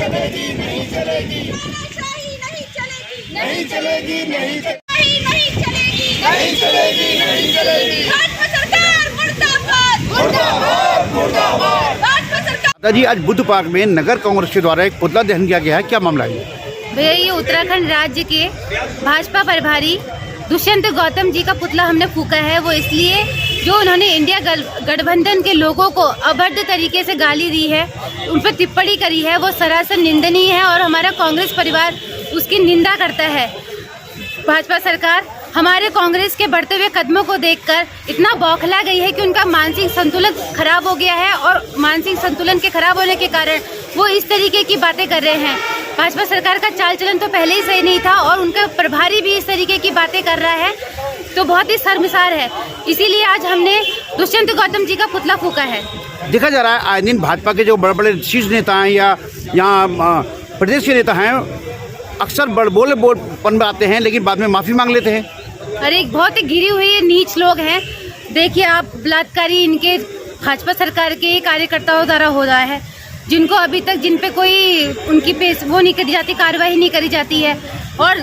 चलेगी, नहीं चलेगी, तानाशाही नहीं चलेगी, नहीं चलेगी, नहीं तानाशाही नहीं चलेगी, नहीं चलेगी, नहीं चलेगी। भाजपा सरकार मुर्दाबाद, मुर्दाबाद, मुर्दाबाद। भाजपा सरकार। दादाजी, आज बुद्ध पार्क में नगर कांग्रेस के द्वारा एक पुतला दहन किया गया है, क्या मामला है? भैया ये उत्तराखंड राज्य के भाजपा प्रभारी दुष्यंत गौतम जी का पुतला हमने फूका है। वो इसलिए जो उन्होंने इंडिया गठबंधन के लोगों को अभद्र तरीके से गाली दी है, उन पर टिप्पणी करी है, वो सरासर निंदनीय है और हमारा कांग्रेस परिवार उसकी निंदा करता है। भाजपा सरकार हमारे कांग्रेस के बढ़ते हुए कदमों को देखकर इतना बौखला गई है कि उनका मानसिक संतुलन खराब हो गया है और मानसिक संतुलन के खराब होने के कारण वो इस तरीके की बातें कर रहे हैं। भाजपा सरकार का चाल चलन तो पहले ही सही नहीं था और उनका प्रभारी भी इस तरीके की बातें कर रहा है, तो बहुत ही शर्मसार है। इसीलिए आज हमने दुष्यंत गौतम जी का पुतला फूका है। देखा जा रहा है आए दिन भाजपा के जो बड़े बड़े शीर्ष नेता हैं या यहाँ प्रदेश के नेता हैं, अक्सर बोलपन में आते हैं लेकिन बाद में माफ़ी मांग लेते हैं। अरे बहुत ही गिरी हुई नीच लोग हैं। देखिए आप, बलात्कारी इनके भाजपा सरकार के कार्यकर्ताओं द्वारा हो रहा है, जिनको अभी तक जिन पे कोई उनकी वो नहीं करी जाती, कार्रवाई नहीं करी जाती है। और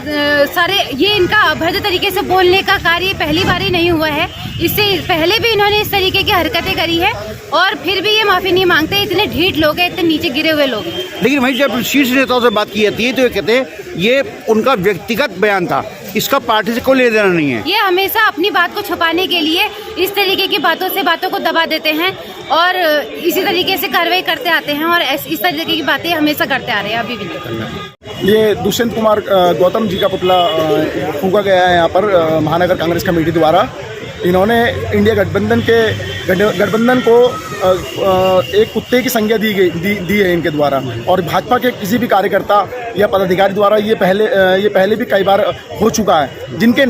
सारे ये इनका अभद्र तरीके से बोलने का कार्य पहली बार ही नहीं हुआ है, इससे पहले भी इन्होंने इस तरीके की हरकतें करी है और फिर भी ये माफ़ी नहीं मांगते। इतने ढीठ लोग हैं, इतने नीचे गिरे हुए लोग हैं। लेकिन वहीं जब शीर्ष नेताओं से बात की जाती है तो ये कहते हैं ये उनका व्यक्तिगत बयान था, इसका पार्टी से कोई लेना देना नहीं है। ये हमेशा अपनी बात को छुपाने के लिए इस तरीके की बातों से बातों को दबा देते हैं और इसी तरीके से कार्रवाई करते आते हैं और इस तरीके की बातें हमेशा करते आ रहे हैं, अभी भी नहीं। ये दुष्यंत कुमार गौतम जी का पुतला फूका गया है यहाँ पर महानगर कांग्रेस कमेटी द्वारा। इन्होंने इंडिया गठबंधन को एक कुत्ते की संज्ञा दी है इनके द्वारा, और भाजपा के किसी भी कार्यकर्ता या पदाधिकारी द्वारा ये पहले भी कई बार हो चुका है। जिनका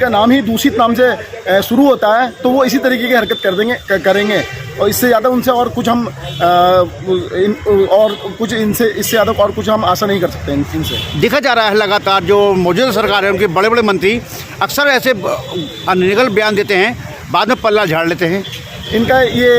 नाम ही दूषित नाम से शुरू होता है तो वो इसी तरीके की हरकत करेंगे और इससे ज़्यादा उनसे और कुछ हम इससे ज़्यादा और कुछ हम आशा नहीं कर सकते इनसे। देखा जा रहा है लगातार जो मौजूदा सरकार है उनके बड़े बड़े मंत्री अक्सर ऐसे अनिगल बयान देते हैं, बाद में पल्ला झाड़ लेते हैं। इनका ये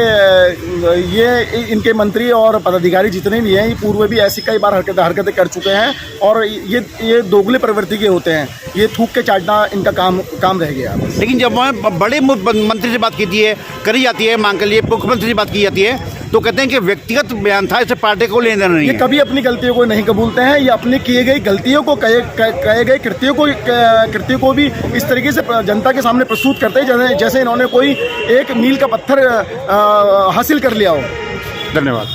इनके मंत्री और पदाधिकारी जितने भी हैं, ये पूर्व भी ऐसी कई बार हरकतें कर चुके हैं और ये दोगले प्रवृत्ति के होते हैं। ये थूक के चाटना इनका काम रह गया। लेकिन जब बड़े मंत्री से बात करी जाती है, मांग के लिए मुख्यमंत्री से बात की जाती है तो कहते हैं कि व्यक्तिगत बयान था, इसे पार्टी को लेना नहीं है। ये कभी अपनी गलतियों को नहीं कबूलते हैं। ये अपने किए गई गलतियों को कहे गए कृत्यों को भी इस तरीके से जनता के सामने प्रस्तुत करते हैं जैसे इन्होंने कोई एक मील का पत्थर हासिल कर लिया हो। धन्यवाद।